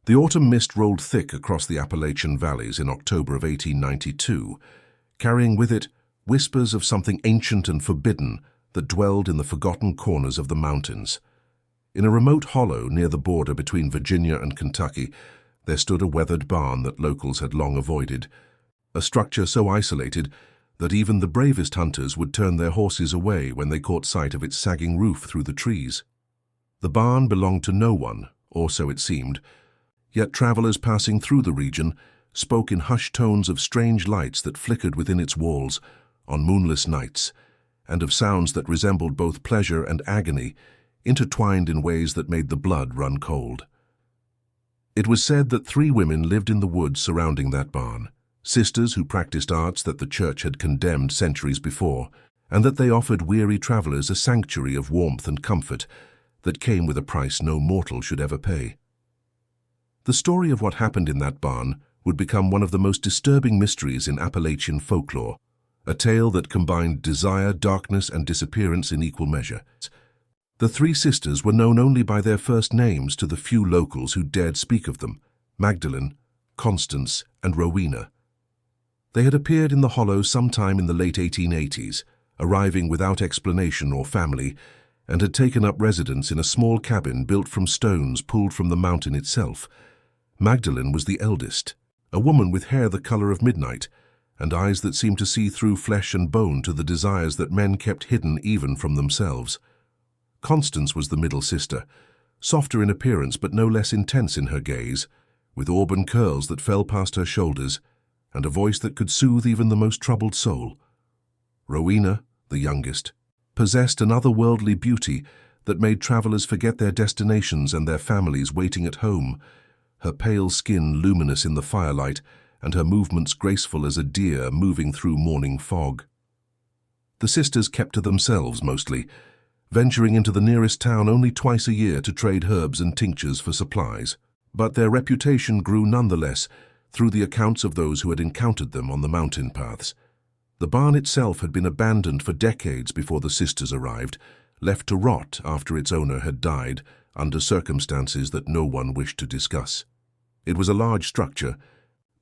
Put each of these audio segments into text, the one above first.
The autumn mist rolled thick across the Appalachian valleys in October of 1892, carrying with it whispers of something ancient and forbidden that dwelled in the forgotten corners of the mountains. In a remote hollow near the border between Virginia and Kentucky, there stood a weathered barn that locals had long avoided, a structure so isolated that even the bravest hunters would turn their horses away when they caught sight of its sagging roof through the trees. The barn belonged to no one, or so it seemed, yet travelers passing through the region spoke in hushed tones of strange lights that flickered within its walls on moonless nights, and of sounds that resembled both pleasure and agony, intertwined in ways that made the blood run cold. It was said that 3 women lived in the woods surrounding that barn, sisters who practiced arts that the church had condemned centuries before, and that they offered weary travelers a sanctuary of warmth and comfort that came with a price no mortal should ever pay. The story of what happened in that barn would become one of the most disturbing mysteries in Appalachian folklore, a tale that combined desire, darkness, and disappearance in equal measure. The 3 sisters were known only by their first names to the few locals who dared speak of them: Magdalene, Constance, and Rowena. They had appeared in the hollow sometime in the late 1880s, arriving without explanation or family, and had taken up residence in a small cabin built from stones pulled from the mountain itself. Magdalene was the eldest, a woman with hair the color of midnight, and eyes that seemed to see through flesh and bone to the desires that men kept hidden even from themselves. Constance was the middle sister, softer in appearance but no less intense in her gaze, with auburn curls that fell past her shoulders, and a voice that could soothe even the most troubled soul. Rowena, the youngest, possessed an otherworldly beauty that made travelers forget their destinations and their families waiting at home, her pale skin luminous in the firelight and her movements graceful as a deer moving through morning fog. The sisters kept to themselves mostly, venturing into the nearest town only twice a year to trade herbs and tinctures for supplies. But their reputation grew nonetheless through the accounts of those who had encountered them on the mountain paths. The barn itself had been abandoned for decades before the sisters arrived, left to rot after its owner had died, under circumstances that no one wished to discuss. It was a large structure,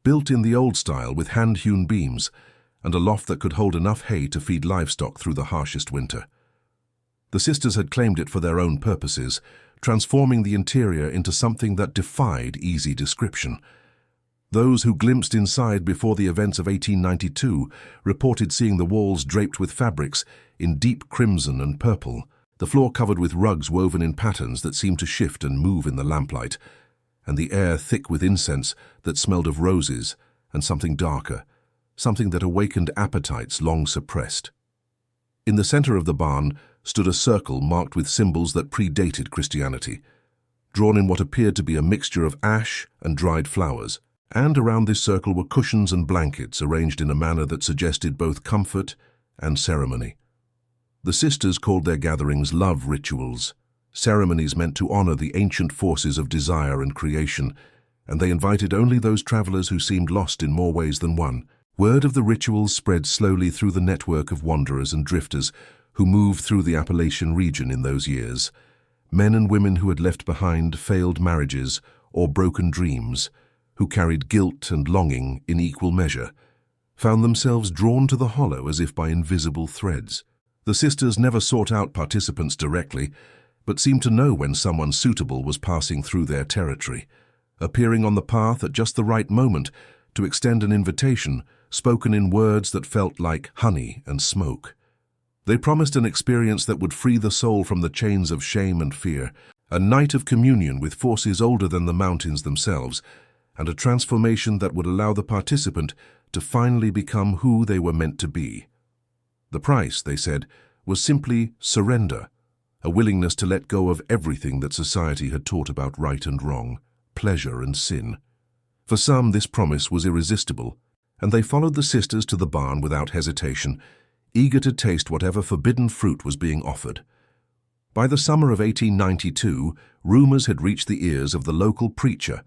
built in the old style with hand-hewn beams, and a loft that could hold enough hay to feed livestock through the harshest winter. The sisters had claimed it for their own purposes, transforming the interior into something that defied easy description. Those who glimpsed inside before the events of 1892 reported seeing the walls draped with fabrics in deep crimson and purple, the floor covered with rugs woven in patterns that seemed to shift and move in the lamplight, and the air thick with incense that smelled of roses and something darker, something that awakened appetites long suppressed. In the center of the barn stood a circle marked with symbols that predated Christianity, drawn in what appeared to be a mixture of ash and dried flowers, and around this circle were cushions and blankets arranged in a manner that suggested both comfort and ceremony. The sisters called their gatherings love rituals, ceremonies meant to honor the ancient forces of desire and creation, and they invited only those travelers who seemed lost in more ways than one. Word of the rituals spread slowly through the network of wanderers and drifters who moved through the Appalachian region in those years, men and women who had left behind failed marriages or broken dreams, who carried guilt and longing in equal measure, found themselves drawn to the hollow as if by invisible threads. The sisters never sought out participants directly, but seemed to know when someone suitable was passing through their territory, appearing on the path at just the right moment to extend an invitation spoken in words that felt like honey and smoke. They promised an experience that would free the soul from the chains of shame and fear, a night of communion with forces older than the mountains themselves, and a transformation that would allow the participant to finally become who they were meant to be. The price, they said, was simply surrender, a willingness to let go of everything that society had taught about right and wrong, pleasure and sin. For some, this promise was irresistible, and they followed the sisters to the barn without hesitation, eager to taste whatever forbidden fruit was being offered. By the summer of 1892, rumors had reached the ears of the local preacher,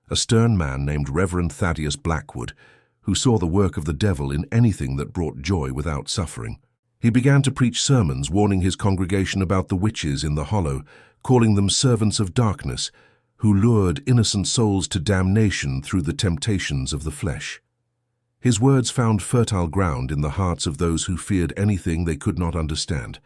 a stern man named Reverend Thaddeus Blackwood, who saw the work of the devil in anything that brought joy without suffering. He began to preach sermons warning his congregation about the witches in the hollow, calling them servants of darkness, who lured innocent souls to damnation through the temptations of the flesh. His words found fertile ground in the hearts of those who feared anything they could not understand,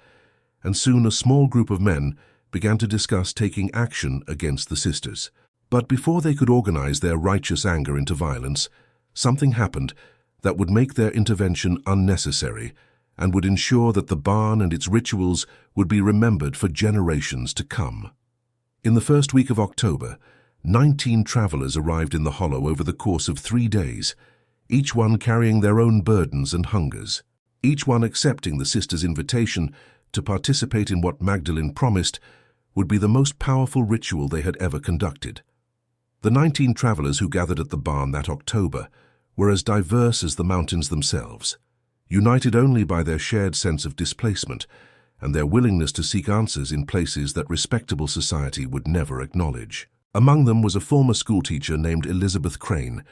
and soon a small group of men began to discuss taking action against the sisters. But before they could organize their righteous anger into violence, something happened that would make their intervention unnecessary and would ensure that the barn and its rituals would be remembered for generations to come. In the first week of October, 19 travelers arrived in the hollow over the course of 3 days, each one carrying their own burdens and hungers, each one accepting the sisters' invitation to participate in what Magdalene promised would be the most powerful ritual they had ever conducted. The 19 travelers who gathered at the barn that October were as diverse as the mountains themselves, united only by their shared sense of displacement and their willingness to seek answers in places that respectable society would never acknowledge. Among them was a former schoolteacher named Elizabeth Crane,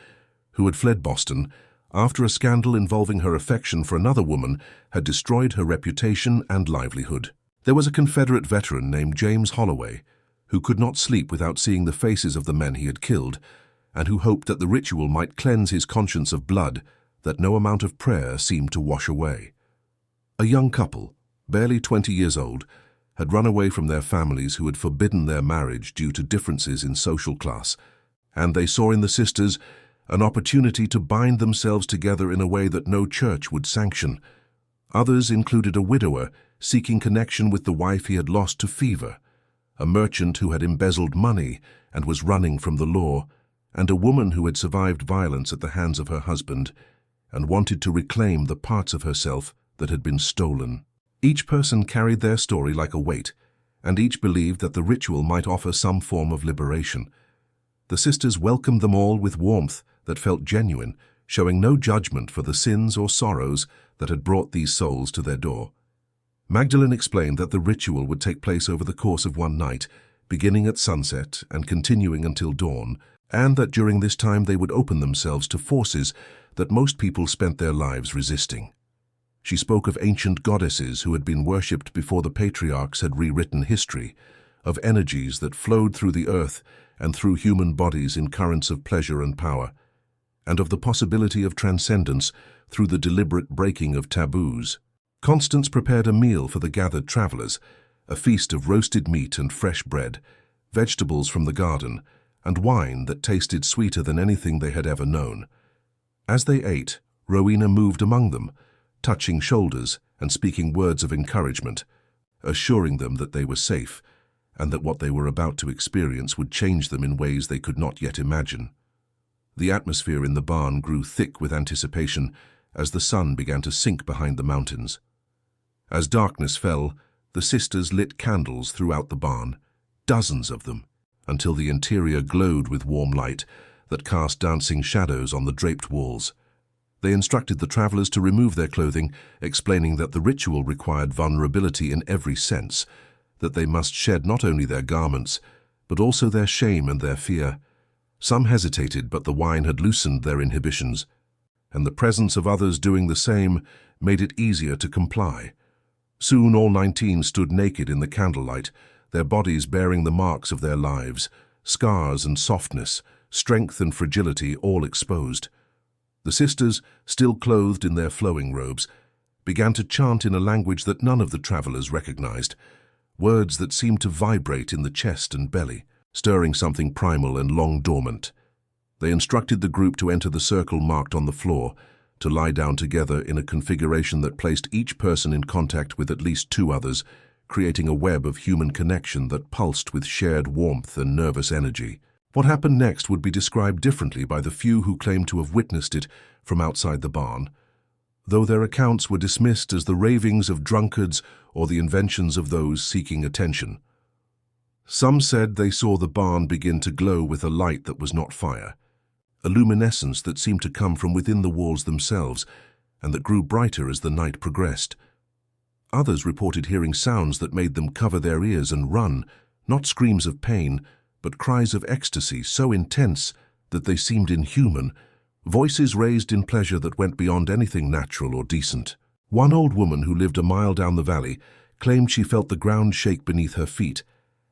who had fled Boston after a scandal involving her affection for another woman had destroyed her reputation and livelihood. There was a Confederate veteran named James Holloway, who could not sleep without seeing the faces of the men he had killed, and who hoped that the ritual might cleanse his conscience of blood that no amount of prayer seemed to wash away. A young couple, barely 20 years old, had run away from their families who had forbidden their marriage due to differences in social class, and they saw in the sisters an opportunity to bind themselves together in a way that no church would sanction. Others included a widower seeking connection with the wife he had lost to fever, a merchant who had embezzled money and was running from the law, and a woman who had survived violence at the hands of her husband and wanted to reclaim the parts of herself that had been stolen. Each person carried their story like a weight, and each believed that the ritual might offer some form of liberation. The sisters welcomed them all with warmth that felt genuine, showing no judgment for the sins or sorrows that had brought these souls to their door. Magdalene explained that the ritual would take place over the course of one night, beginning at sunset and continuing until dawn, and that during this time they would open themselves to forces that most people spent their lives resisting. She spoke of ancient goddesses who had been worshipped before the patriarchs had rewritten history, of energies that flowed through the earth and through human bodies in currents of pleasure and power, and of the possibility of transcendence through the deliberate breaking of taboos. Constance prepared a meal for the gathered travelers, a feast of roasted meat and fresh bread, vegetables from the garden, and wine that tasted sweeter than anything they had ever known. As they ate, Rowena moved among them, touching shoulders and speaking words of encouragement, assuring them that they were safe and that what they were about to experience would change them in ways they could not yet imagine. The atmosphere in the barn grew thick with anticipation as the sun began to sink behind the mountains. As darkness fell, the sisters lit candles throughout the barn, dozens of them, until the interior glowed with warm light that cast dancing shadows on the draped walls. They instructed the travelers to remove their clothing, explaining that the ritual required vulnerability in every sense, that they must shed not only their garments, but also their shame and their fear. Some hesitated, but the wine had loosened their inhibitions, and the presence of others doing the same made it easier to comply. Soon all 19 stood naked in the candlelight, their bodies bearing the marks of their lives, scars and softness, strength and fragility all exposed. The sisters, still clothed in their flowing robes, began to chant in a language that none of the travelers recognized, words that seemed to vibrate in the chest and belly, stirring something primal and long dormant. They instructed the group to enter the circle marked on the floor, to lie down together in a configuration that placed each person in contact with at least 2 others, creating a web of human connection that pulsed with shared warmth and nervous energy. What happened next would be described differently by the few who claimed to have witnessed it from outside the barn, though their accounts were dismissed as the ravings of drunkards or the inventions of those seeking attention. Some said they saw the barn begin to glow with a light that was not fire, a luminescence that seemed to come from within the walls themselves and that grew brighter as the night progressed. Others reported hearing sounds that made them cover their ears and run, not screams of pain, but cries of ecstasy so intense that they seemed inhuman, voices raised in pleasure that went beyond anything natural or decent. One old woman who lived a mile down the valley claimed she felt the ground shake beneath her feet,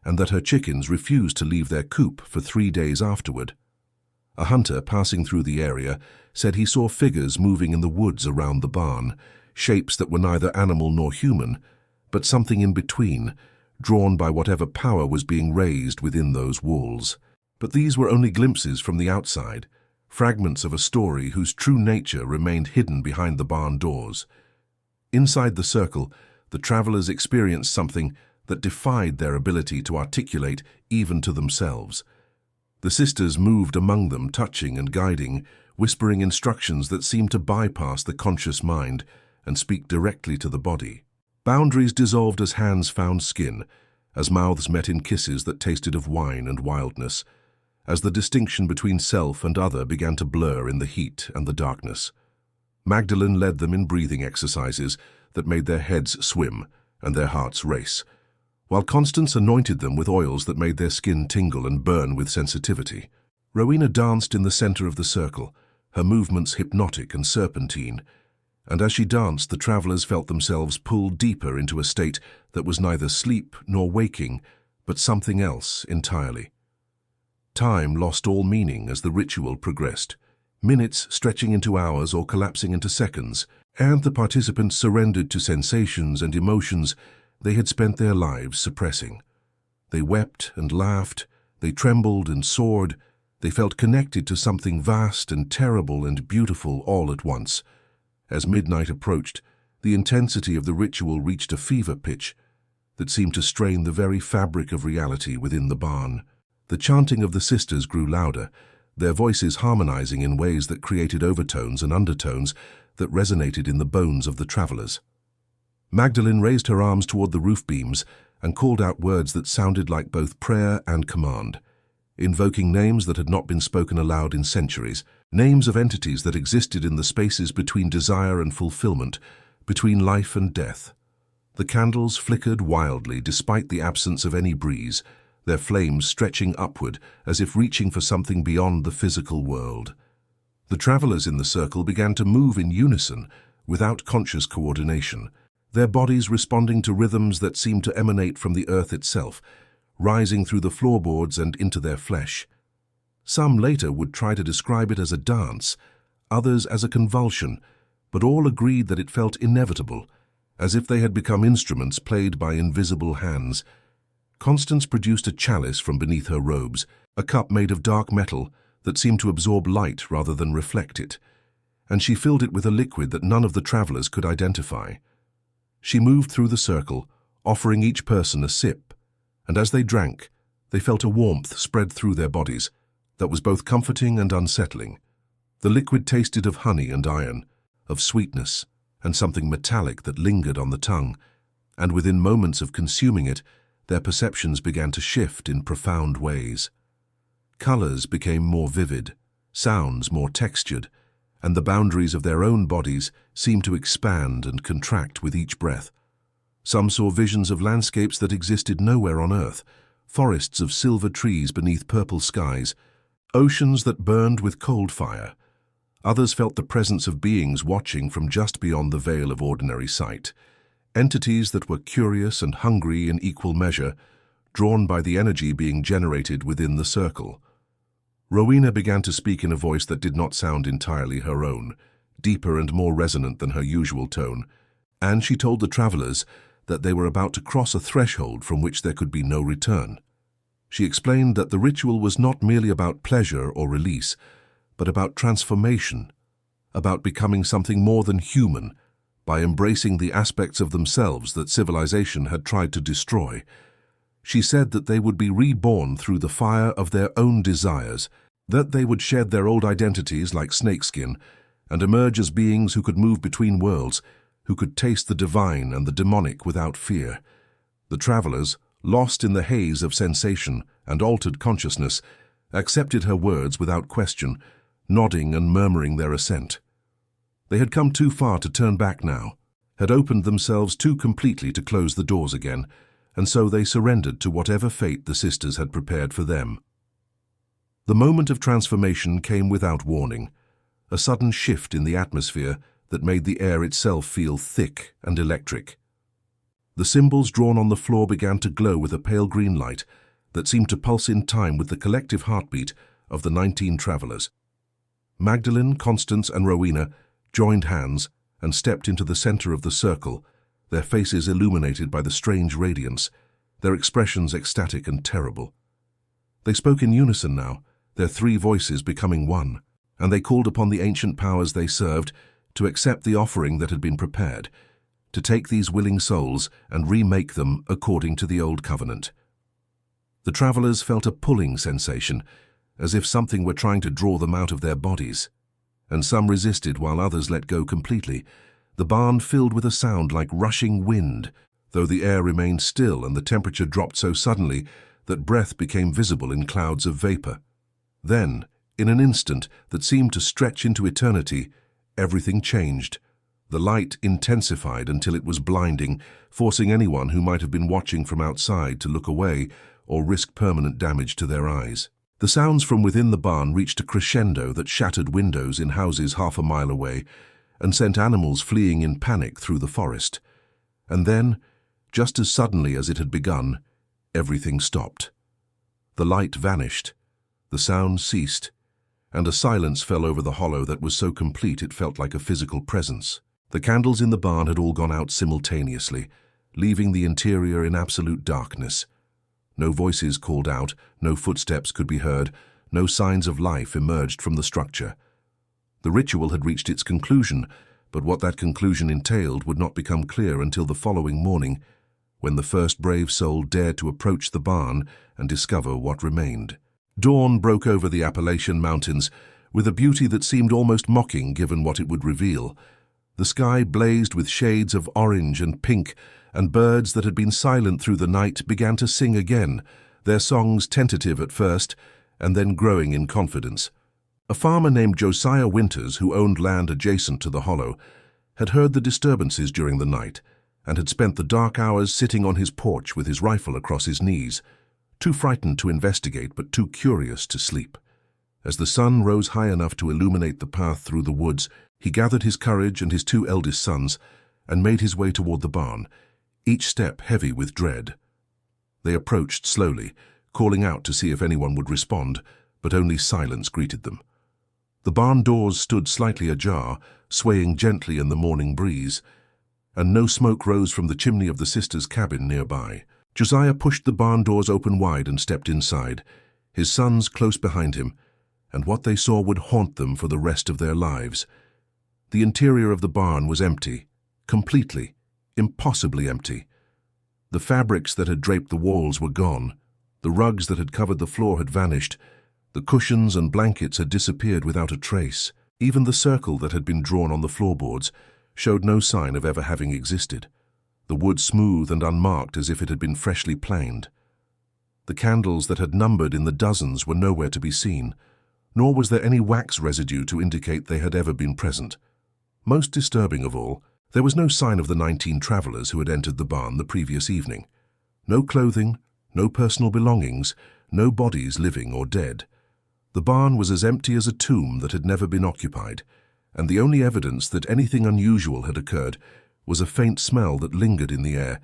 and that her chickens refused to leave their coop for 3 days afterward. A hunter passing through the area said he saw figures moving in the woods around the barn, shapes that were neither animal nor human, but something in between, drawn by whatever power was being raised within those walls. But these were only glimpses from the outside, fragments of a story whose true nature remained hidden behind the barn doors. Inside the circle, the travelers experienced something that defied their ability to articulate even to themselves. The sisters moved among them, touching and guiding, whispering instructions that seemed to bypass the conscious mind and speak directly to the body. Boundaries dissolved as hands found skin, as mouths met in kisses that tasted of wine and wildness, as the distinction between self and other began to blur in the heat and the darkness. Magdalene led them in breathing exercises that made their heads swim and their hearts race, while Constance anointed them with oils that made their skin tingle and burn with sensitivity. Rowena danced in the center of the circle, her movements hypnotic and serpentine, and as she danced, the travelers felt themselves pulled deeper into a state that was neither sleep nor waking, but something else entirely. Time lost all meaning as the ritual progressed, minutes stretching into hours or collapsing into seconds, and the participants surrendered to sensations and emotions they had spent their lives suppressing. They wept and laughed, they trembled and soared, they felt connected to something vast and terrible and beautiful all at once. As midnight approached, the intensity of the ritual reached a fever pitch that seemed to strain the very fabric of reality within the barn. The chanting of the sisters grew louder, their voices harmonizing in ways that created overtones and undertones that resonated in the bones of the travelers. Magdalene raised her arms toward the roof beams and called out words that sounded like both prayer and command, invoking names that had not been spoken aloud in centuries, names of entities that existed in the spaces between desire and fulfillment, between life and death. The candles flickered wildly despite the absence of any breeze, their flames stretching upward as if reaching for something beyond the physical world. The travelers in the circle began to move in unison, without conscious coordination, their bodies responding to rhythms that seemed to emanate from the earth itself, rising through the floorboards and into their flesh. Some later would try to describe it as a dance, others as a convulsion, but all agreed that it felt inevitable, as if they had become instruments played by invisible hands. Constance produced a chalice from beneath her robes, a cup made of dark metal that seemed to absorb light rather than reflect it, and she filled it with a liquid that none of the travelers could identify. She moved through the circle, offering each person a sip, and as they drank, they felt a warmth spread through their bodies that was both comforting and unsettling. The liquid tasted of honey and iron, of sweetness, and something metallic that lingered on the tongue, and within moments of consuming it, their perceptions began to shift in profound ways. Colors became more vivid, sounds more textured, and the boundaries of their own bodies seemed to expand and contract with each breath. Some saw visions of landscapes that existed nowhere on Earth, forests of silver trees beneath purple skies, oceans that burned with cold fire. Others felt the presence of beings watching from just beyond the veil of ordinary sight, entities that were curious and hungry in equal measure, drawn by the energy being generated within the circle. Rowena began to speak in a voice that did not sound entirely her own, deeper and more resonant than her usual tone, and she told the travelers that they were about to cross a threshold from which there could be no return. She explained that the ritual was not merely about pleasure or release, but about transformation, about becoming something more than human, by embracing the aspects of themselves that civilization had tried to destroy. She said that they would be reborn through the fire of their own desires, that they would shed their old identities like snakeskin and emerge as beings who could move between worlds, who could taste the divine and the demonic without fear. The travelers, lost in the haze of sensation and altered consciousness, accepted her words without question, nodding and murmuring their assent. They had come too far to turn back now, had opened themselves too completely to close the doors again, and so they surrendered to whatever fate the sisters had prepared for them. The moment of transformation came without warning, a sudden shift in the atmosphere that made the air itself feel thick and electric. The symbols drawn on the floor began to glow with a pale green light that seemed to pulse in time with the collective heartbeat of the 19 travelers. Magdalene, Constance, and Rowena joined hands and stepped into the center of the circle, their faces illuminated by the strange radiance, their expressions ecstatic and terrible. They spoke in unison now, their 3 voices becoming one, and they called upon the ancient powers they served to accept the offering that had been prepared, to take these willing souls and remake them according to the old covenant. The travelers felt a pulling sensation, as if something were trying to draw them out of their bodies, and some resisted while others let go completely. The barn filled with a sound like rushing wind, though the air remained still and the temperature dropped so suddenly that breath became visible in clouds of vapor. Then, in an instant that seemed to stretch into eternity, everything changed. The light intensified until it was blinding, forcing anyone who might have been watching from outside to look away or risk permanent damage to their eyes. The sounds from within the barn reached a crescendo that shattered windows in houses half a mile away and sent animals fleeing in panic through the forest. And then, just as suddenly as it had begun, everything stopped. The light vanished, the sound ceased, and a silence fell over the hollow that was so complete it felt like a physical presence. The candles in the barn had all gone out simultaneously, leaving the interior in absolute darkness. No voices called out, no footsteps could be heard, no signs of life emerged from the structure. The ritual had reached its conclusion, but what that conclusion entailed would not become clear until the following morning, when the first brave soul dared to approach the barn and discover what remained. Dawn broke over the Appalachian mountains with a beauty that seemed almost mocking given what it would reveal. The sky blazed with shades of orange and pink, and birds that had been silent through the night began to sing again, their songs tentative at first, and then growing in confidence. A farmer named Josiah Winters, who owned land adjacent to the hollow, had heard the disturbances during the night, and had spent the dark hours sitting on his porch with his rifle across his knees, too frightened to investigate but too curious to sleep. As the sun rose high enough to illuminate the path through the woods, he gathered his courage and his 2 eldest sons and made his way toward the barn, each step heavy with dread. They approached slowly, calling out to see if anyone would respond, but only silence greeted them. The barn doors stood slightly ajar, swaying gently in the morning breeze, and no smoke rose from the chimney of the sisters' cabin nearby. Josiah pushed the barn doors open wide and stepped inside, his sons close behind him, and what they saw would haunt them for the rest of their lives. The interior of the barn was empty, completely, impossibly empty. The fabrics that had draped the walls were gone, the rugs that had covered the floor had vanished, the cushions and blankets had disappeared without a trace. Even the circle that had been drawn on the floorboards showed no sign of ever having existed, the wood smooth and unmarked as if it had been freshly planed. The candles that had numbered in the dozens were nowhere to be seen, nor was there any wax residue to indicate they had ever been present. Most disturbing of all, there was no sign of the 19 travelers who had entered the barn the previous evening. No clothing, no personal belongings, no bodies living or dead. The barn was as empty as a tomb that had never been occupied, and the only evidence that anything unusual had occurred was a faint smell that lingered in the air,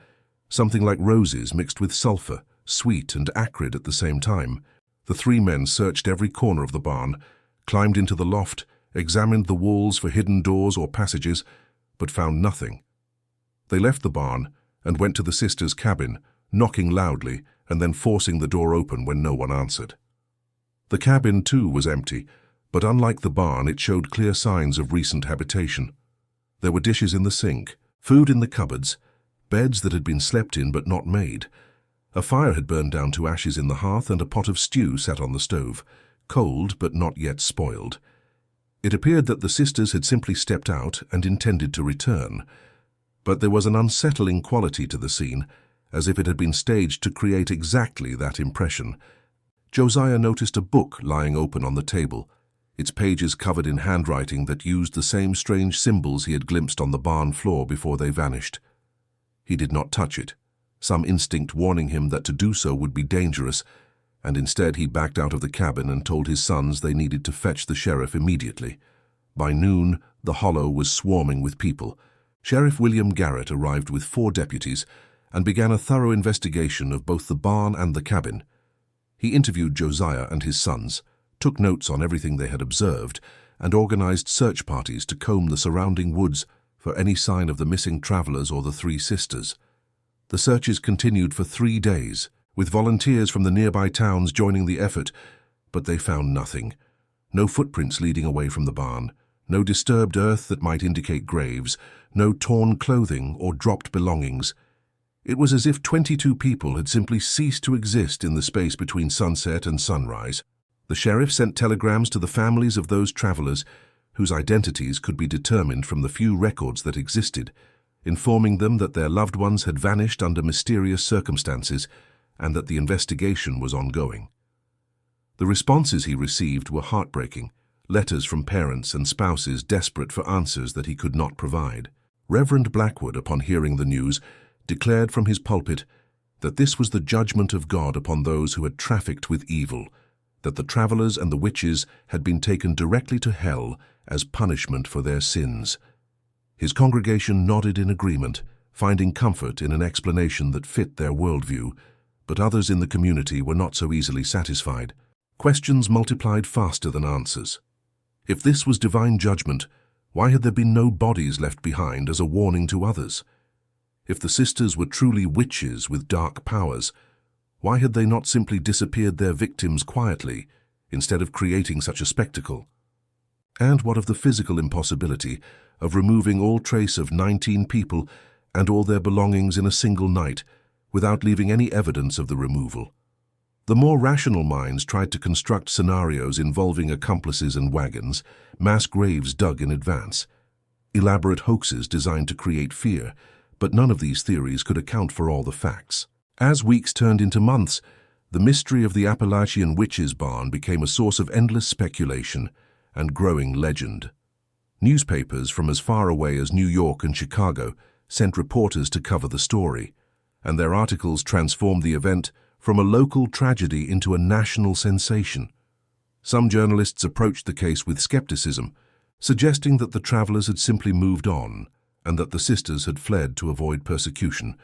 something like roses mixed with sulfur, sweet and acrid at the same time. The 3 men searched every corner of the barn, climbed into the loft, examined the walls for hidden doors or passages, but found nothing. They left the barn and went to the sisters' cabin, knocking loudly and then forcing the door open when no one answered. The cabin, too, was empty, but unlike the barn, it showed clear signs of recent habitation. There were dishes in the sink, food in the cupboards, beds that had been slept in but not made. A fire had burned down to ashes in the hearth, and a pot of stew sat on the stove, cold but not yet spoiled. It appeared that the sisters had simply stepped out and intended to return, but there was an unsettling quality to the scene, as if it had been staged to create exactly that impression. Josiah noticed a book lying open on the table, its pages covered in handwriting that used the same strange symbols he had glimpsed on the barn floor before they vanished. He did not touch it, some instinct warning him that to do so would be dangerous, and instead he backed out of the cabin and told his sons they needed to fetch the sheriff immediately. By noon, the hollow was swarming with people. Sheriff William Garrett arrived with 4 deputies, and began a thorough investigation of both the barn and the cabin. He interviewed Josiah and his sons, took notes on everything they had observed, and organized search parties to comb the surrounding woods for any sign of the missing travelers or the three sisters. The searches continued for 3 days, with volunteers from the nearby towns joining the effort, but they found nothing. No footprints leading away from the barn, no disturbed earth that might indicate graves, no torn clothing or dropped belongings. It was as if 22 people had simply ceased to exist in the space between sunset and sunrise. The sheriff sent telegrams to the families of those travelers whose identities could be determined from the few records that existed, informing them that their loved ones had vanished under mysterious circumstances and that the investigation was ongoing. The responses he received were heartbreaking, letters from parents and spouses desperate for answers that he could not provide. Reverend Blackwood, upon hearing the news, declared from his pulpit that this was the judgment of God upon those who had trafficked with evil, that the travelers and the witches had been taken directly to hell as punishment for their sins. His congregation nodded in agreement, finding comfort in an explanation that fit their worldview, but others in the community were not so easily satisfied. Questions multiplied faster than answers. If this was divine judgment, why had there been no bodies left behind as a warning to others? If the sisters were truly witches with dark powers, why had they not simply disappeared their victims quietly, instead of creating such a spectacle? And what of the physical impossibility of removing all trace of 19 people and all their belongings in a single night, without leaving any evidence of the removal? The more rational minds tried to construct scenarios involving accomplices and wagons, mass graves dug in advance, elaborate hoaxes designed to create fear, but none of these theories could account for all the facts. As weeks turned into months, the mystery of the Appalachian witches' barn became a source of endless speculation and growing legend. Newspapers from as far away as New York and Chicago sent reporters to cover the story, and their articles transformed the event from a local tragedy into a national sensation. Some journalists approached the case with skepticism, suggesting that the travelers had simply moved on and that the sisters had fled to avoid persecution.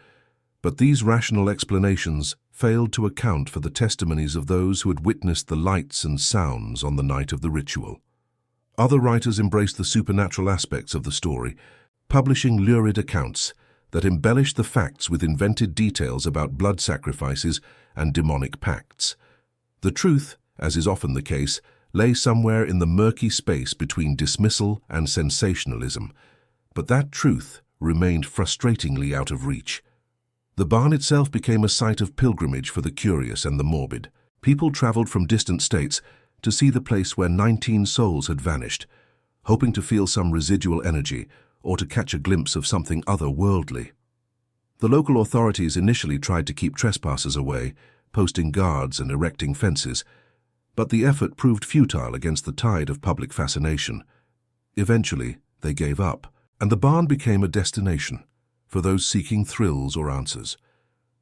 But these rational explanations failed to account for the testimonies of those who had witnessed the lights and sounds on the night of the ritual. Other writers embraced the supernatural aspects of the story, publishing lurid accounts that embellished the facts with invented details about blood sacrifices and demonic pacts. The truth, as is often the case, lay somewhere in the murky space between dismissal and sensationalism, but that truth remained frustratingly out of reach. The barn itself became a site of pilgrimage for the curious and the morbid. People traveled from distant states to see the place where 19 souls had vanished, hoping to feel some residual energy or to catch a glimpse of something otherworldly. The local authorities initially tried to keep trespassers away, posting guards and erecting fences, but the effort proved futile against the tide of public fascination. Eventually, they gave up, and the barn became a destination for those seeking thrills or answers.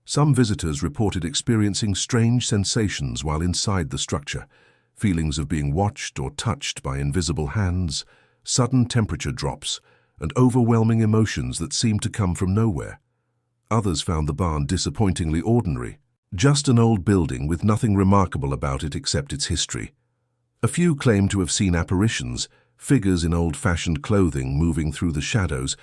Some visitors reported experiencing strange sensations while inside the structure, feelings of being watched or touched by invisible hands, sudden temperature drops, and overwhelming emotions that seemed to come from nowhere. Others found the barn disappointingly ordinary, just an old building with nothing remarkable about it except its history. A few claimed to have seen apparitions, figures in old-fashioned clothing moving through the shadows,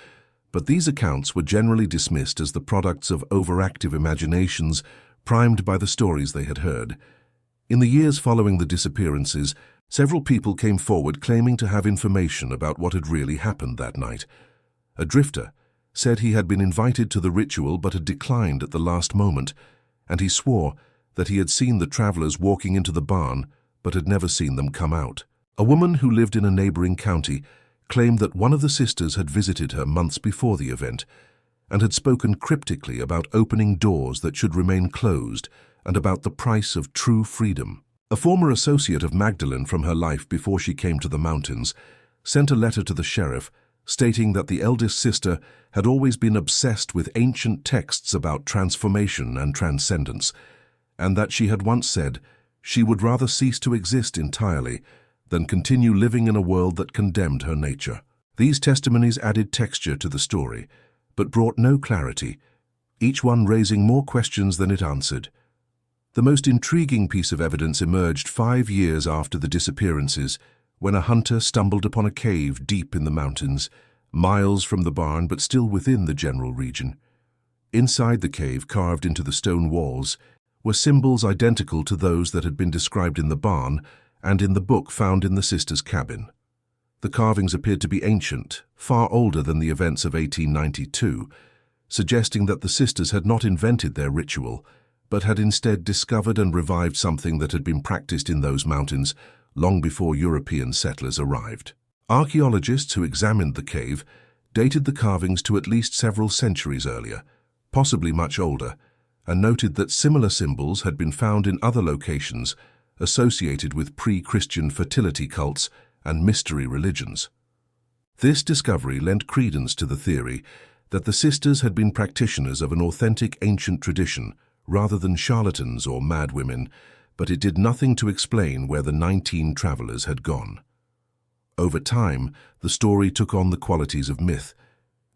but these accounts were generally dismissed as the products of overactive imaginations primed by the stories they had heard. In the years following the disappearances, several people came forward claiming to have information about what had really happened that night. A drifter said he had been invited to the ritual but had declined at the last moment, and he swore that he had seen the travelers walking into the barn but had never seen them come out. A woman who lived in a neighboring county claimed that one of the sisters had visited her months before the event and had spoken cryptically about opening doors that should remain closed and about the price of true freedom. A former associate of Magdalene from her life before she came to the mountains sent a letter to the sheriff stating that the eldest sister had always been obsessed with ancient texts about transformation and transcendence, and that she had once said she would rather cease to exist entirely than continue living in a world that condemned her nature. These testimonies added texture to the story, but brought no clarity, each one raising more questions than it answered. The most intriguing piece of evidence emerged 5 years after the disappearances, when a hunter stumbled upon a cave deep in the mountains, miles from the barn but still within the general region. Inside the cave, carved into the stone walls, were symbols identical to those that had been described in the barn and in the book found in the sisters' cabin. The carvings appeared to be ancient, far older than the events of 1892, suggesting that the sisters had not invented their ritual, but had instead discovered and revived something that had been practiced in those mountains long before European settlers arrived. Archaeologists who examined the cave dated the carvings to at least several centuries earlier, possibly much older, and noted that similar symbols had been found in other locations associated with pre-Christian fertility cults and mystery religions. This discovery lent credence to the theory that the sisters had been practitioners of an authentic ancient tradition rather than charlatans or madwomen, but it did nothing to explain where the 19 travelers had gone. Over time, the story took on the qualities of myth,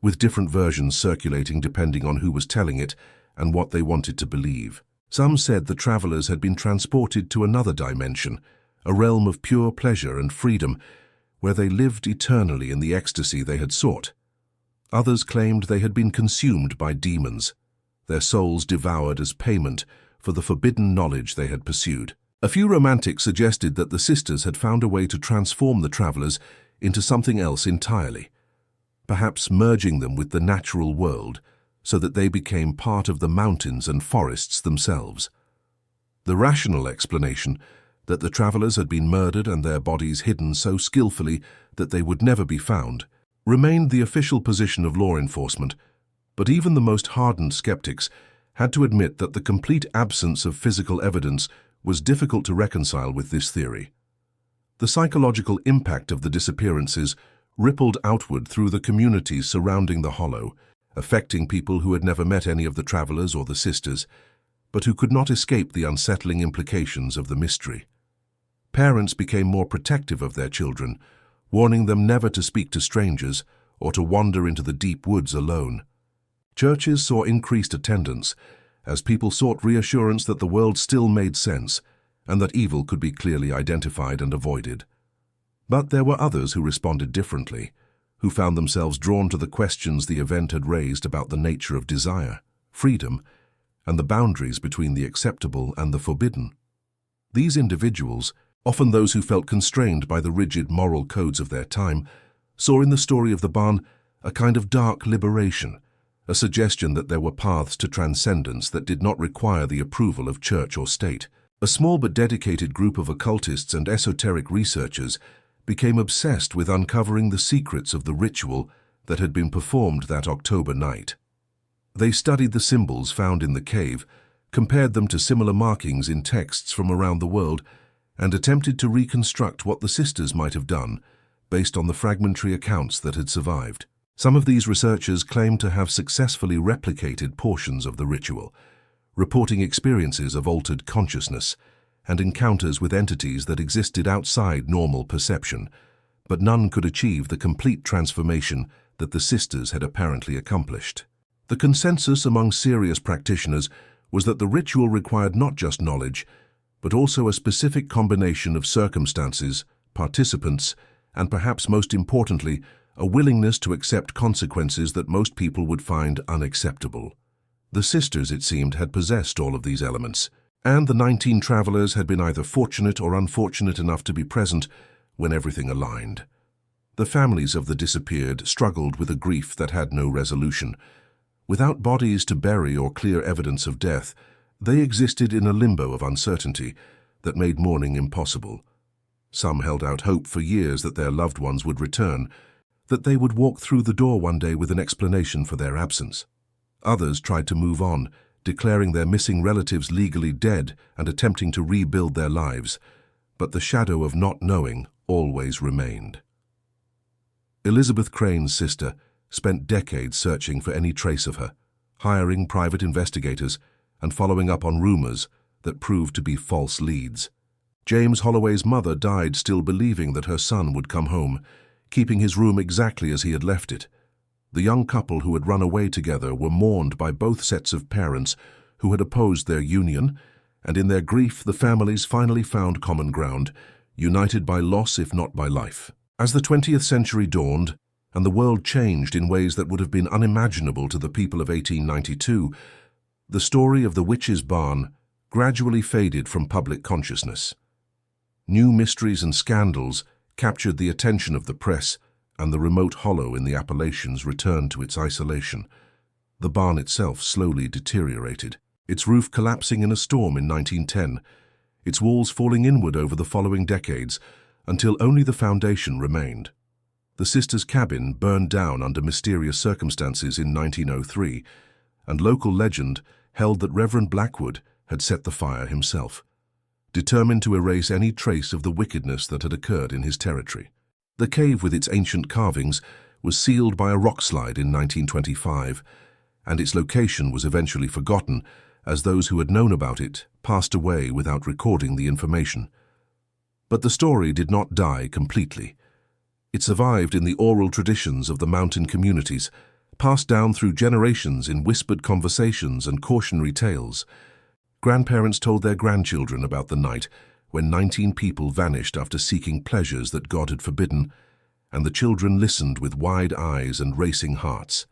with different versions circulating depending on who was telling it and what they wanted to believe. Some said the travelers had been transported to another dimension, a realm of pure pleasure and freedom, where they lived eternally in the ecstasy they had sought. Others claimed they had been consumed by demons, their souls devoured as payment for the forbidden knowledge they had pursued. A few romantics suggested that the sisters had found a way to transform the travelers into something else entirely, perhaps merging them with the natural world so that they became part of the mountains and forests themselves. The rational explanation, that the travelers had been murdered and their bodies hidden so skillfully that they would never be found, remained the official position of law enforcement, but even the most hardened skeptics had to admit that the complete absence of physical evidence was difficult to reconcile with this theory. The psychological impact of the disappearances rippled outward through the communities surrounding the hollow, affecting people who had never met any of the travelers or the sisters, but who could not escape the unsettling implications of the mystery. Parents became more protective of their children, warning them never to speak to strangers or to wander into the deep woods alone. Churches saw increased attendance as people sought reassurance that the world still made sense and that evil could be clearly identified and avoided. But there were others who responded differently, who found themselves drawn to the questions the event had raised about the nature of desire, freedom, and the boundaries between the acceptable and the forbidden. These individuals, often those who felt constrained by the rigid moral codes of their time, saw in the story of the barn a kind of dark liberation, a suggestion that there were paths to transcendence that did not require the approval of church or state. A small but dedicated group of occultists and esoteric researchers became obsessed with uncovering the secrets of the ritual that had been performed that October night. They studied the symbols found in the cave, compared them to similar markings in texts from around the world, and attempted to reconstruct what the sisters might have done based on the fragmentary accounts that had survived. Some of these researchers claimed to have successfully replicated portions of the ritual, reporting experiences of altered consciousness and encounters with entities that existed outside normal perception, but none could achieve the complete transformation that the sisters had apparently accomplished. The consensus among serious practitioners was that the ritual required not just knowledge, but also a specific combination of circumstances, participants, and perhaps most importantly, a willingness to accept consequences that most people would find unacceptable. The sisters, it seemed, had possessed all of these elements, and the 19 travelers had been either fortunate or unfortunate enough to be present when everything aligned. The families of the disappeared struggled with a grief that had no resolution. Without bodies to bury or clear evidence of death, they existed in a limbo of uncertainty that made mourning impossible. Some held out hope for years that their loved ones would return, that they would walk through the door one day with an explanation for their absence. Others tried to move on, declaring their missing relatives legally dead and attempting to rebuild their lives, but the shadow of not knowing always remained. Elizabeth Crane's sister spent decades searching for any trace of her, hiring private investigators and following up on rumors that proved to be false leads. James Holloway's mother died still believing that her son would come home, keeping his room exactly as he had left it. The young couple who had run away together were mourned by both sets of parents who had opposed their union, and in their grief the families finally found common ground, united by loss if not by life. As the 20th century dawned, and the world changed in ways that would have been unimaginable to the people of 1892, the story of the witch's barn gradually faded from public consciousness. New mysteries and scandals captured the attention of the press, and the remote hollow in the Appalachians returned to its isolation. The barn itself slowly deteriorated, its roof collapsing in a storm in 1910, its walls falling inward over the following decades, until only the foundation remained. The sisters' cabin burned down under mysterious circumstances in 1903, and local legend held that Reverend Blackwood had set the fire himself, determined to erase any trace of the wickedness that had occurred in his territory. The cave with its ancient carvings was sealed by a rockslide in 1925, and its location was eventually forgotten as those who had known about it passed away without recording the information. But the story did not die completely. It survived in the oral traditions of the mountain communities, passed down through generations in whispered conversations and cautionary tales. Grandparents told their grandchildren about the night when 19 people vanished after seeking pleasures that God had forbidden, and the children listened with wide eyes and racing hearts.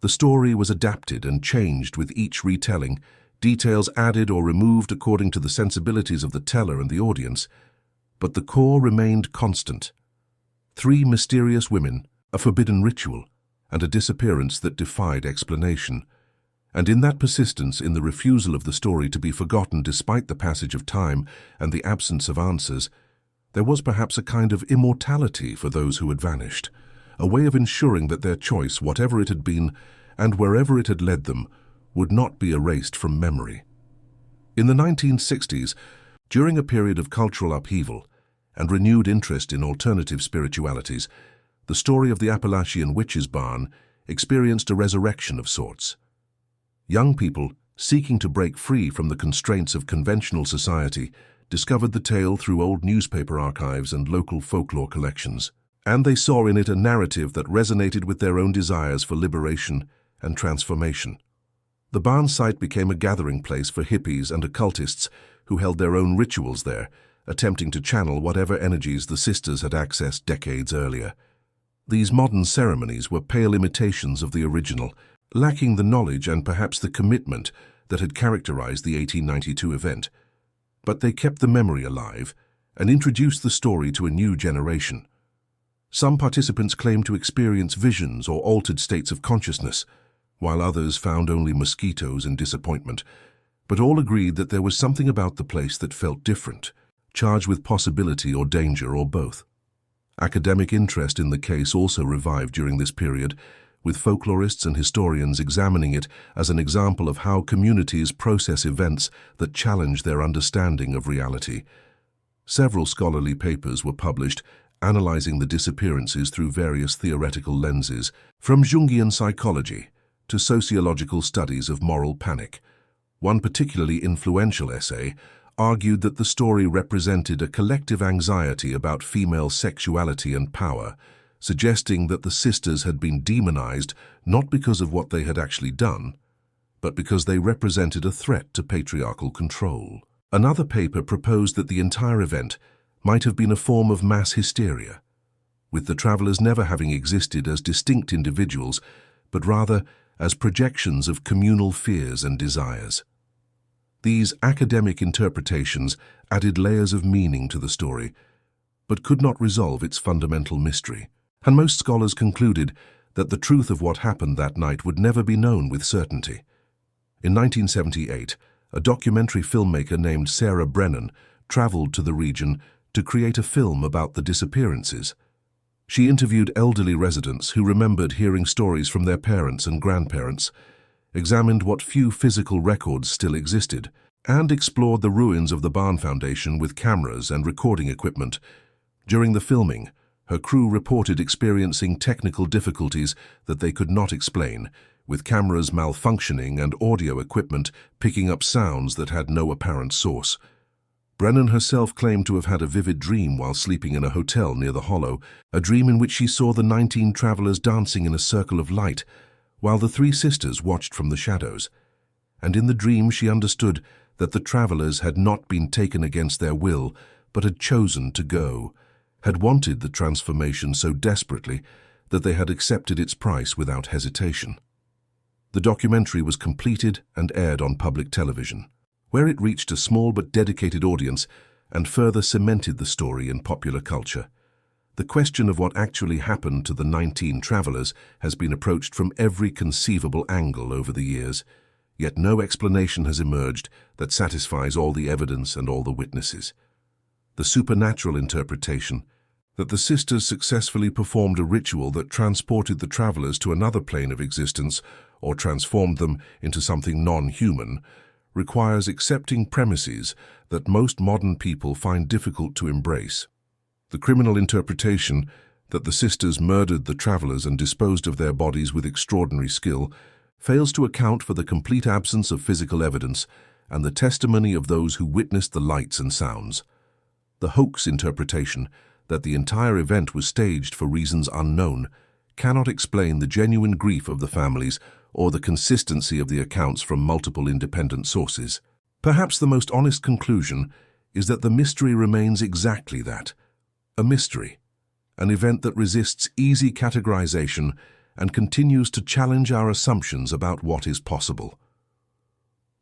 The story was adapted and changed with each retelling, details added or removed according to the sensibilities of the teller and the audience, but the core remained constant. 3 mysterious women, a forbidden ritual, and a disappearance that defied explanation. And in that persistence, in the refusal of the story to be forgotten despite the passage of time and the absence of answers, there was perhaps a kind of immortality for those who had vanished, a way of ensuring that their choice, whatever it had been and wherever it had led them, would not be erased from memory. In the 1960s, during a period of cultural upheaval and renewed interest in alternative spiritualities, the story of the Appalachian witch's barn experienced a resurrection of sorts. Young people, seeking to break free from the constraints of conventional society, discovered the tale through old newspaper archives and local folklore collections, and they saw in it a narrative that resonated with their own desires for liberation and transformation. The barn site became a gathering place for hippies and occultists who held their own rituals there, attempting to channel whatever energies the sisters had accessed decades earlier. These modern ceremonies were pale imitations of the original, lacking the knowledge and perhaps the commitment that had characterized the 1892 event. But they kept the memory alive and introduced the story to a new generation. Some participants claimed to experience visions or altered states of consciousness, while others found only mosquitoes and disappointment. But all agreed that there was something about the place that felt different, charged with possibility or danger or both. Academic interest in the case also revived during this period, with folklorists and historians examining it as an example of how communities process events that challenge their understanding of reality. Several scholarly papers were published analyzing the disappearances through various theoretical lenses, from Jungian psychology to sociological studies of moral panic. One particularly influential essay argued that the story represented a collective anxiety about female sexuality and power, suggesting that the sisters had been demonized not because of what they had actually done, but because they represented a threat to patriarchal control. Another paper proposed that the entire event might have been a form of mass hysteria, with the travelers never having existed as distinct individuals, but rather as projections of communal fears and desires. These academic interpretations added layers of meaning to the story, but could not resolve its fundamental mystery. And most scholars concluded that the truth of what happened that night would never be known with certainty. In 1978, a documentary filmmaker named Sarah Brennan traveled to the region to create a film about the disappearances. She interviewed elderly residents who remembered hearing stories from their parents and grandparents, examined what few physical records still existed, and explored the ruins of the barn foundation with cameras and recording equipment. During the filming, her crew reported experiencing technical difficulties that they could not explain, with cameras malfunctioning and audio equipment picking up sounds that had no apparent source. Brennan herself claimed to have had a vivid dream while sleeping in a hotel near the hollow, a dream in which she saw the 19 travelers dancing in a circle of light, while the 3 sisters watched from the shadows. And in the dream she understood that the travelers had not been taken against their will, but had chosen to go, had wanted the transformation so desperately that they had accepted its price without hesitation. The documentary was completed and aired on public television, where it reached a small but dedicated audience and further cemented the story in popular culture. The question of what actually happened to the 19 travelers has been approached from every conceivable angle over the years, yet no explanation has emerged that satisfies all the evidence and all the witnesses. The supernatural interpretation that the sisters successfully performed a ritual that transported the travelers to another plane of existence or transformed them into something non-human requires accepting premises that most modern people find difficult to embrace. The criminal interpretation that the sisters murdered the travelers and disposed of their bodies with extraordinary skill fails to account for the complete absence of physical evidence and the testimony of those who witnessed the lights and sounds. The hoax interpretation that the entire event was staged for reasons unknown cannot explain the genuine grief of the families or the consistency of the accounts from multiple independent sources. Perhaps the most honest conclusion is that the mystery remains exactly that, a mystery, an event that resists easy categorization and continues to challenge our assumptions about what is possible.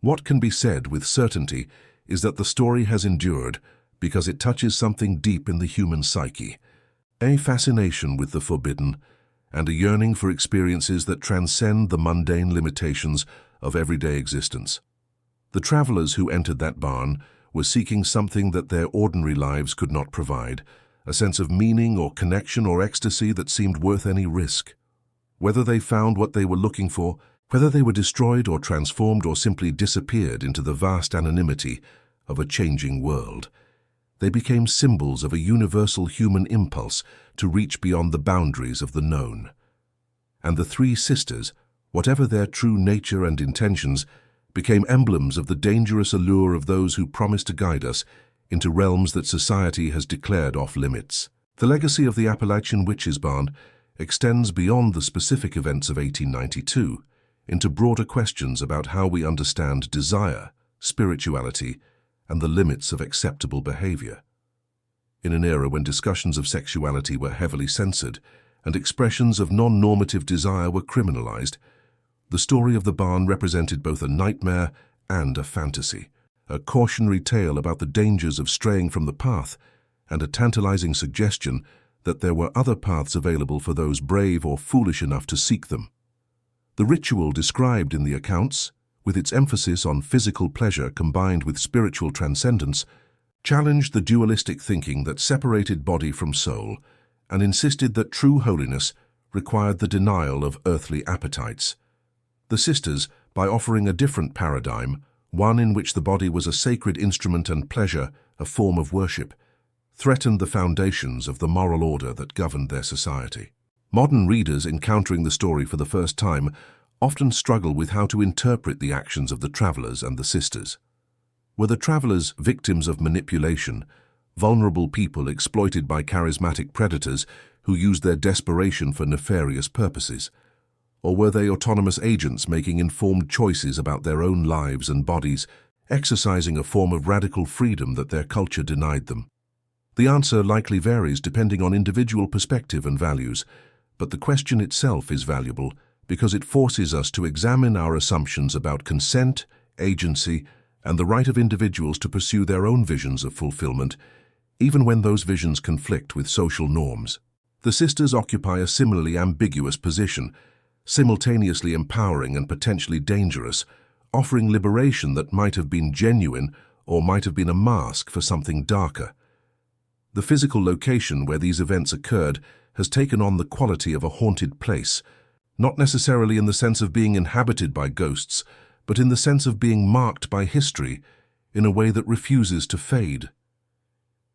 What can be said with certainty is that the story has endured because it touches something deep in the human psyche, a fascination with the forbidden, and a yearning for experiences that transcend the mundane limitations of everyday existence. The travelers who entered that barn were seeking something that their ordinary lives could not provide, a sense of meaning or connection or ecstasy that seemed worth any risk. Whether they found what they were looking for, whether they were destroyed or transformed or simply disappeared into the vast anonymity of a changing world, they became symbols of a universal human impulse to reach beyond the boundaries of the known. And the 3 sisters, whatever their true nature and intentions, became emblems of the dangerous allure of those who promise to guide us into realms that society has declared off-limits. The legacy of the Appalachian witches' barn extends beyond the specific events of 1892 into broader questions about how we understand desire, spirituality, and the limits of acceptable behavior. In an era when discussions of sexuality were heavily censored and expressions of non-normative desire were criminalized, the story of the barn represented both a nightmare and a fantasy, a cautionary tale about the dangers of straying from the path and a tantalizing suggestion that there were other paths available for those brave or foolish enough to seek them. The ritual described in the accounts, with its emphasis on physical pleasure combined with spiritual transcendence, challenged the dualistic thinking that separated body from soul and insisted that true holiness required the denial of earthly appetites. The sisters, by offering a different paradigm, one in which the body was a sacred instrument and pleasure a form of worship, threatened the foundations of the moral order that governed their society. Modern readers encountering the story for the first time often struggle with how to interpret the actions of the travelers and the sisters. Were the travelers victims of manipulation, vulnerable people exploited by charismatic predators who used their desperation for nefarious purposes? Or were they autonomous agents making informed choices about their own lives and bodies, exercising a form of radical freedom that their culture denied them? The answer likely varies depending on individual perspective and values, but the question itself is valuable because it forces us to examine our assumptions about consent, agency, and the right of individuals to pursue their own visions of fulfillment, even when those visions conflict with social norms. The sisters occupy a similarly ambiguous position, simultaneously empowering and potentially dangerous, offering liberation that might have been genuine or might have been a mask for something darker. The physical location where these events occurred has taken on the quality of a haunted place, not necessarily in the sense of being inhabited by ghosts, but in the sense of being marked by history in a way that refuses to fade.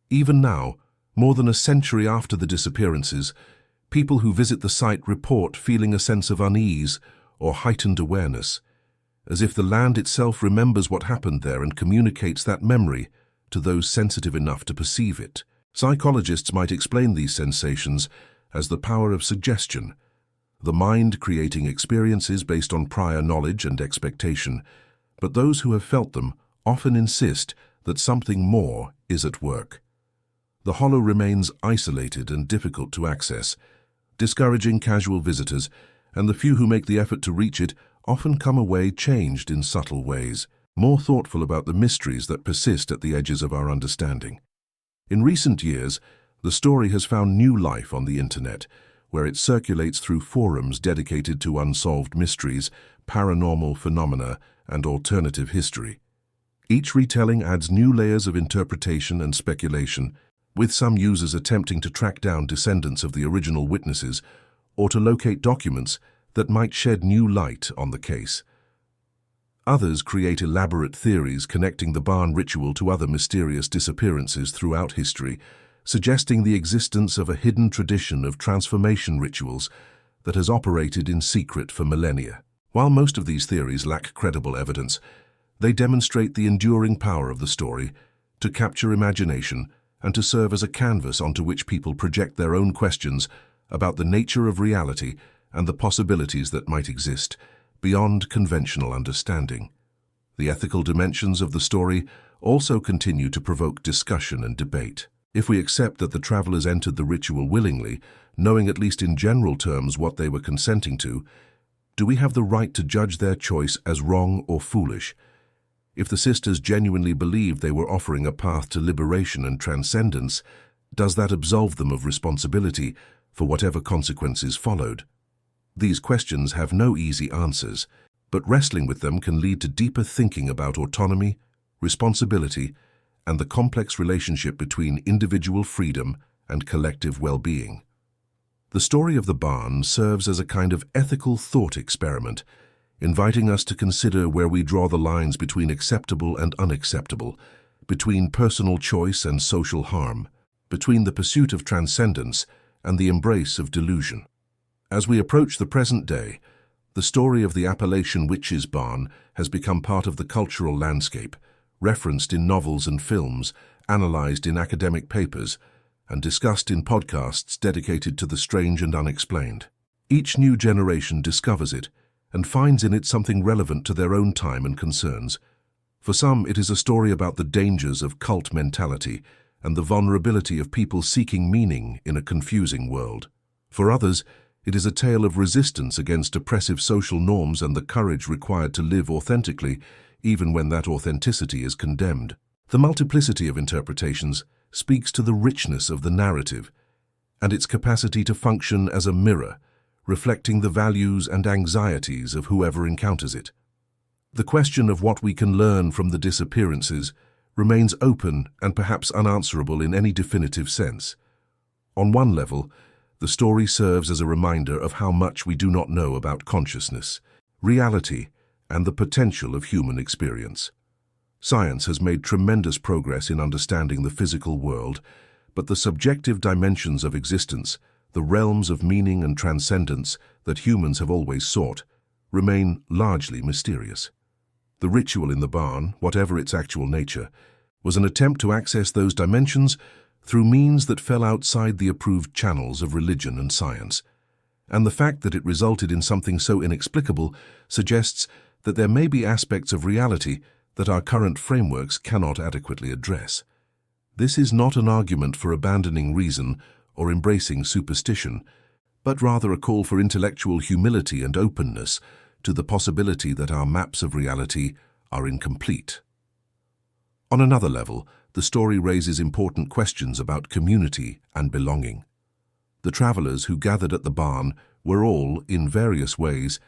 Even now, more than a century after the disappearances, people who visit the site report feeling a sense of unease or heightened awareness, as if the land itself remembers what happened there and communicates that memory to those sensitive enough to perceive it. Psychologists might explain these sensations as the power of suggestion, the mind creating experiences based on prior knowledge and expectation, but those who have felt them often insist that something more is at work. The hollow remains isolated and difficult to access, discouraging casual visitors, and the few who make the effort to reach it often come away changed in subtle ways, more thoughtful about the mysteries that persist at the edges of our understanding. In recent years, the story has found new life on the internet, where it circulates through forums dedicated to unsolved mysteries, paranormal phenomena, and alternative history. Each retelling adds new layers of interpretation and speculation, with some users attempting to track down descendants of the original witnesses or to locate documents that might shed new light on the case. Others create elaborate theories connecting the barn ritual to other mysterious disappearances throughout history, suggesting the existence of a hidden tradition of transformation rituals that has operated in secret for millennia. While most of these theories lack credible evidence, they demonstrate the enduring power of the story to capture imagination and to serve as a canvas onto which people project their own questions about the nature of reality and the possibilities that might exist beyond conventional understanding. The ethical dimensions of the story also continue to provoke discussion and debate. If we accept that the travelers entered the ritual willingly, knowing at least in general terms what they were consenting to, do we have the right to judge their choice as wrong or foolish? If the sisters genuinely believed they were offering a path to liberation and transcendence, does that absolve them of responsibility for whatever consequences followed? These questions have no easy answers, but wrestling with them can lead to deeper thinking about autonomy, responsibility, and the complex relationship between individual freedom and collective well-being. The story of the barn serves as a kind of ethical thought experiment, inviting us to consider where we draw the lines between acceptable and unacceptable, between personal choice and social harm, between the pursuit of transcendence and the embrace of delusion. As we approach the present day, the story of the Appalachian witches' barn has become part of the cultural landscape, referenced in novels and films, analyzed in academic papers, and discussed in podcasts dedicated to the strange and unexplained. Each new generation discovers it and finds in it something relevant to their own time and concerns. For some, it is a story about the dangers of cult mentality and the vulnerability of people seeking meaning in a confusing world. For others, it is a tale of resistance against oppressive social norms and the courage required to live authentically, even when that authenticity is condemned. The multiplicity of interpretations speaks to the richness of the narrative and its capacity to function as a mirror, reflecting the values and anxieties of whoever encounters it. The question of what we can learn from the disappearances remains open and perhaps unanswerable in any definitive sense. On one level, the story serves as a reminder of how much we do not know about consciousness, reality, and the potential of human experience. Science has made tremendous progress in understanding the physical world, but the subjective dimensions of existence, the realms of meaning and transcendence that humans have always sought, remain largely mysterious. The ritual in the barn, whatever its actual nature, was an attempt to access those dimensions through means that fell outside the approved channels of religion and science. And the fact that it resulted in something so inexplicable suggests that there may be aspects of reality that our current frameworks cannot adequately address. This is not an argument for abandoning reason or embracing superstition, but rather a call for intellectual humility and openness to the possibility that our maps of reality are incomplete. On another level, the story raises important questions about community and belonging. The travelers who gathered at the barn were all, in various ways,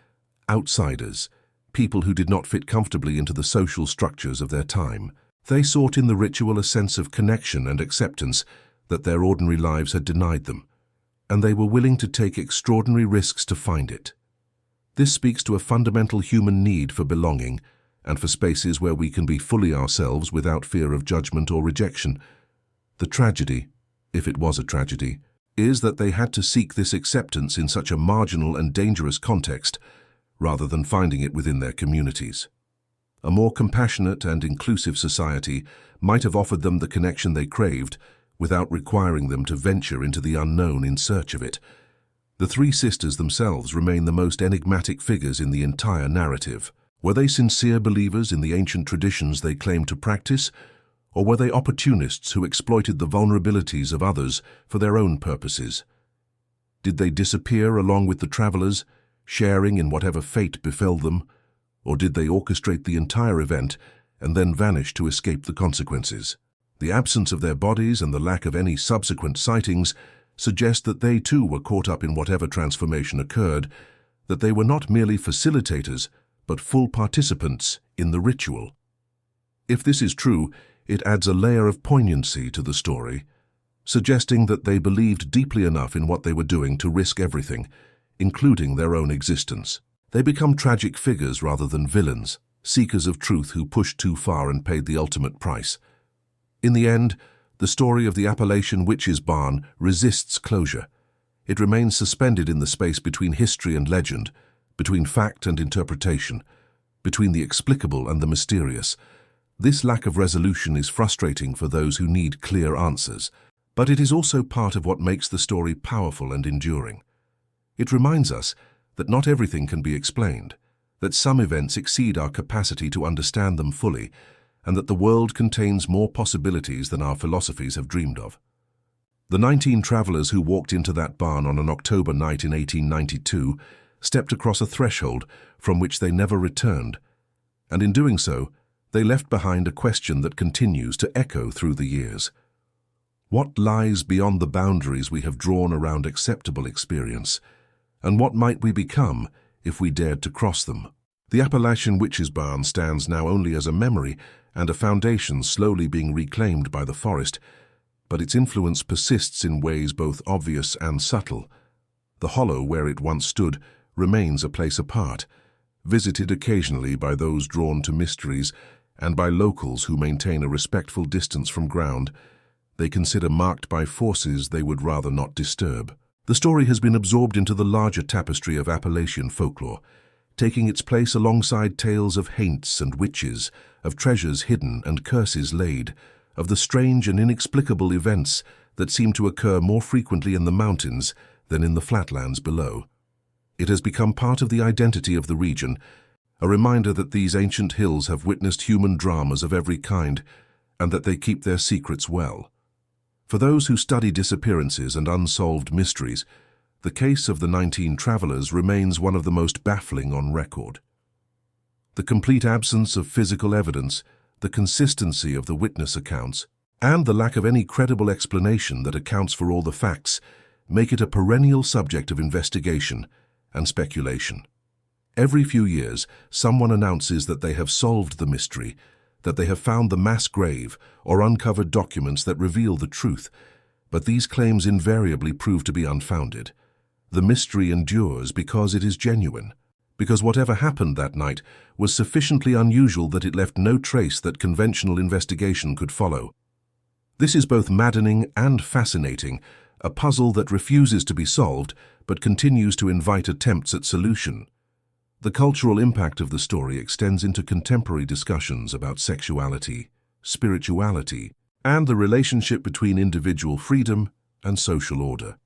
outsiders, people who did not fit comfortably into the social structures of their time. They sought in the ritual a sense of connection and acceptance that their ordinary lives had denied them, and they were willing to take extraordinary risks to find it. This speaks to a fundamental human need for belonging and for spaces where we can be fully ourselves without fear of judgment or rejection. The tragedy, if it was a tragedy, is that they had to seek this acceptance in such a marginal and dangerous context rather than finding it within their communities. A more compassionate and inclusive society might have offered them the connection they craved without requiring them to venture into the unknown in search of it. The three sisters themselves remain the most enigmatic figures in the entire narrative. Were they sincere believers in the ancient traditions they claimed to practice, or were they opportunists who exploited the vulnerabilities of others for their own purposes? Did they disappear along with the travelers, sharing in whatever fate befell them, or did they orchestrate the entire event and then vanish to escape the consequences? The absence of their bodies and the lack of any subsequent sightings suggest that they too were caught up in whatever transformation occurred, that they were not merely facilitators, but full participants in the ritual. If this is true, it adds a layer of poignancy to the story, suggesting that they believed deeply enough in what they were doing to risk everything, including their own existence. They become tragic figures rather than villains, seekers of truth who pushed too far and paid the ultimate price. In the end, the story of the Appalachian witches' barn resists closure. It remains suspended in the space between history and legend, between fact and interpretation, between the explicable and the mysterious. This lack of resolution is frustrating for those who need clear answers, but it is also part of what makes the story powerful and enduring. It reminds us that not everything can be explained, that some events exceed our capacity to understand them fully, and that the world contains more possibilities than our philosophies have dreamed of. The 19 travelers who walked into that barn on an October night in 1892 stepped across a threshold from which they never returned, and in doing so, they left behind a question that continues to echo through the years. What lies beyond the boundaries we have drawn around acceptable experience, and what might we become if we dared to cross them? The Appalachian witches' barn stands now only as a memory and a foundation slowly being reclaimed by the forest, but its influence persists in ways both obvious and subtle. The hollow where it once stood remains a place apart, visited occasionally by those drawn to mysteries and by locals who maintain a respectful distance from ground they consider marked by forces they would rather not disturb. The story has been absorbed into the larger tapestry of Appalachian folklore, taking its place alongside tales of haints and witches, of treasures hidden and curses laid, of the strange and inexplicable events that seem to occur more frequently in the mountains than in the flatlands below. It has become part of the identity of the region, a reminder that these ancient hills have witnessed human dramas of every kind and that they keep their secrets well. For those who study disappearances and unsolved mysteries, the case of the 19 travelers remains one of the most baffling on record. The complete absence of physical evidence, the consistency of the witness accounts, and the lack of any credible explanation that accounts for all the facts make it a perennial subject of investigation and speculation. Every few years, someone announces that they have solved the mystery, that they have found the mass grave or uncovered documents that reveal the truth, but these claims invariably prove to be unfounded. The mystery endures because it is genuine, because whatever happened that night was sufficiently unusual that it left no trace that conventional investigation could follow. This is both maddening and fascinating, a puzzle that refuses to be solved but continues to invite attempts at solution. The cultural impact of the story extends into contemporary discussions about sexuality, spirituality, and the relationship between individual freedom and social order.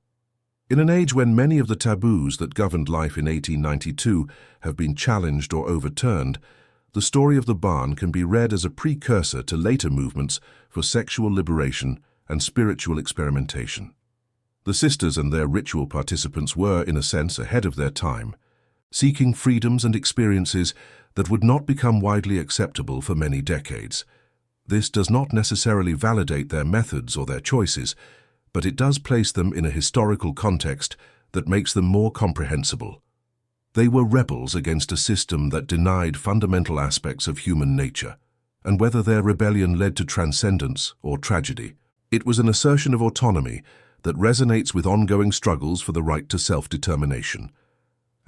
In an age when many of the taboos that governed life in 1892 have been challenged or overturned, the story of the barn can be read as a precursor to later movements for sexual liberation and spiritual experimentation. The sisters and their ritual participants were, in a sense, ahead of their time, seeking freedoms and experiences that would not become widely acceptable for many decades. This does not necessarily validate their methods or their choices, but it does place them in a historical context that makes them more comprehensible. They were rebels against a system that denied fundamental aspects of human nature, and whether their rebellion led to transcendence or tragedy, it was an assertion of autonomy that resonates with ongoing struggles for the right to self-determination.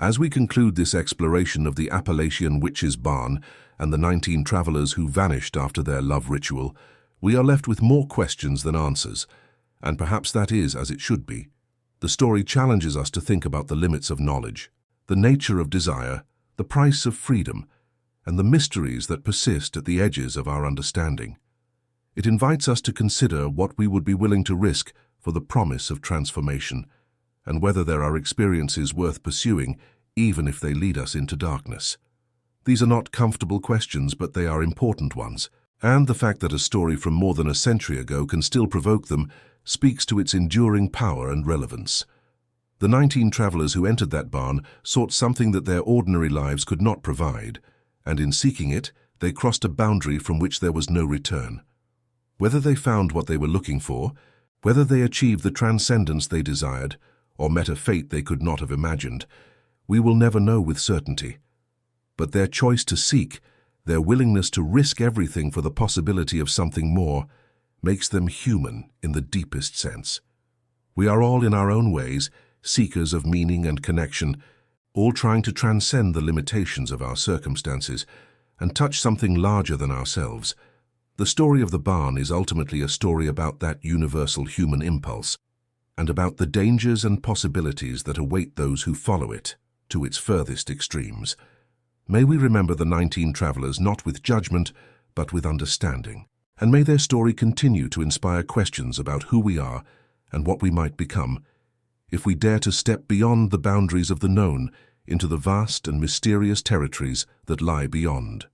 As we conclude this exploration of the Appalachian witches' barn and the 19 travelers who vanished after their love ritual, we are left with more questions than answers, and perhaps that is as it should be. The story challenges us to think about the limits of knowledge, the nature of desire, the price of freedom, and the mysteries that persist at the edges of our understanding. It invites us to consider what we would be willing to risk for the promise of transformation, and whether there are experiences worth pursuing even if they lead us into darkness. These are not comfortable questions, but they are important ones, and the fact that a story from more than a century ago can still provoke them speaks to its enduring power and relevance. The 19 travelers who entered that barn sought something that their ordinary lives could not provide, and in seeking it, they crossed a boundary from which there was no return. Whether they found what they were looking for, whether they achieved the transcendence they desired, or met a fate they could not have imagined, we will never know with certainty. But their choice to seek, their willingness to risk everything for the possibility of something more, makes them human in the deepest sense. We are all in our own ways seekers of meaning and connection, all trying to transcend the limitations of our circumstances and touch something larger than ourselves. The story of the barn is ultimately a story about that universal human impulse and about the dangers and possibilities that await those who follow it to its furthest extremes. May we remember the 19 travelers not with judgment, but with understanding. And may their story continue to inspire questions about who we are and what we might become if we dare to step beyond the boundaries of the known into the vast and mysterious territories that lie beyond.